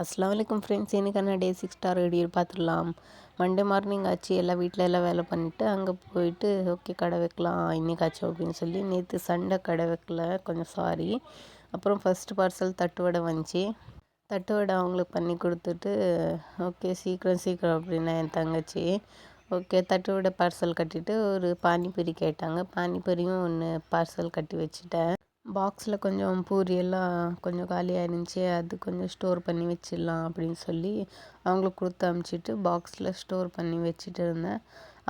அஸ்ஸலாமு அலைக்கும் ஃப்ரெண்ட்ஸ். இன்றைக்கான டே 6 ஸ்டார் வீடியோ பார்த்துடலாம். மண்டே மார்னிங் ஆச்சு, எல்லாம் வீட்டில் எல்லாம் வேலை பண்ணிவிட்டு அங்கே போயிட்டு ஓகே கடை வைக்கலாம் இன்றைக்காச்சும் அப்படின்னு சொல்லி நேற்று சண்டே கடை வைக்கல, கொஞ்சம் சாரி. அப்புறம் ஃபஸ்ட்டு பார்சல் தட்டு வடை வந்துச்சு. தட்டு வடை அவங்களுக்கு பண்ணி கொடுத்துட்டு ஓகே சீக்கிரம் அப்படின்னா என் தங்கச்சி ஓகே தட்டு வடை பார்சல் கட்டிட்டு ஒரு பானிபூரி கேட்டாங்க. பானிபூரியும் ஒன்று பார்சல் கட்டி வச்சுட்டேன். பாக்ஸில் கொஞ்சம் பூரியெல்லாம் கொஞ்சம் காலியாக இருந்துச்சு, அது கொஞ்சம் ஸ்டோர் பண்ணி வச்சிடலாம் அப்படின்னு சொல்லி அவங்களுக்கு கொடுத்து அமுச்சிட்டு பாக்ஸில் ஸ்டோர் பண்ணி வச்சுட்டு இருந்தேன்.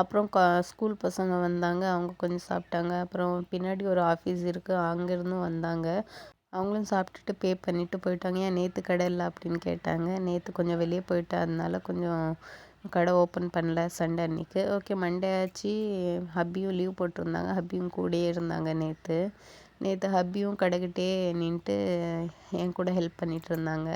அப்புறம் ஸ்கூல் பசங்க வந்தாங்க, அவங்க கொஞ்சம் சாப்பிட்டாங்க. அப்புறம் பின்னாடி ஒரு ஆஃபீஸ் இருக்குது, அங்கேருந்தும் வந்தாங்க. அவங்களும் சாப்பிட்டுட்டு பே பண்ணிவிட்டு போயிட்டாங்க. ஏன் நேற்று கடை இல்லை அப்படின்னு கேட்டாங்க. நேற்று கொஞ்சம் வெளியே போயிட்டு அதனால கொஞ்சம் கடை ஓப்பன் பண்ணல சண்டே அன்றைக்கி. ஓகே மண்டே ஆச்சு, ஹப்பியும் லீவ் போட்டிருந்தாங்க. ஹப்பியும் கூடயே இருந்தாங்க நேற்று ஹப்பியும் கடைக்கிட்டே நின்றுட்டு என் கூட ஹெல்ப் பண்ணிகிட்டு இருந்தாங்க.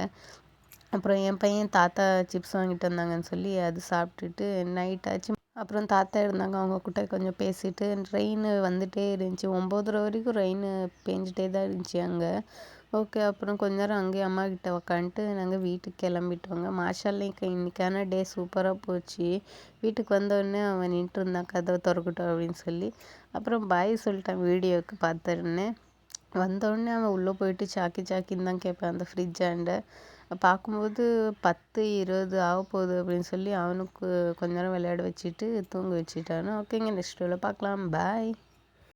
அப்புறம் என் பையன் தாத்தா சிப்ஸ் வாங்கிட்டு வந்தாங்கன்னு சொல்லி அது சாப்பிட்டுட்டு நைட் ஆச்சு. அப்புறம் தாத்தா இருந்தாங்க, அவங்க கிட்ட கொஞ்சம் பேசிட்டு ரெயின் வந்துகிட்டே இருந்துச்சு. 9:30 வரைக்கும் ரெயின் பேஞ்சிட்டே தான் இருந்துச்சு அங்கே. ஓகே அப்புறம் கொஞ்ச நேரம் அங்கேயே அம்மா கிட்ட உக்காந்துட்டு நாங்கள் வீட்டுக்கு கிளம்பிட்டோங்க. மாஷாஅல்லாஹ் இன்றைக்கான டே சூப்பராக போச்சு. வீட்டுக்கு வந்தோடனே அவன் நின்றுட்டு இருந்தான், கதவை திறக்கட்டும் அப்படின்னு சொல்லி. அப்புறம் பாய் சொல்லிட்டான் வீடியோவுக்கு பார்த்துருன்னு. வந்தோடனே அவன் உள்ளே போயிட்டு சாக்கின்னு தான் கேட்பான் அந்த ஃப்ரிட்ஜாண்ட. பார்க்கும்போது 10-20 ஆக போகுது அப்படின்னு சொல்லி அவனுக்கு கொஞ்ச நேரம் விளையாட வச்சுட்டு தூங்க வச்சுட்டானு. ஓகேங்க, நெக்ஸ்ட் வீடியோவில் பார்க்கலாம். பாய்.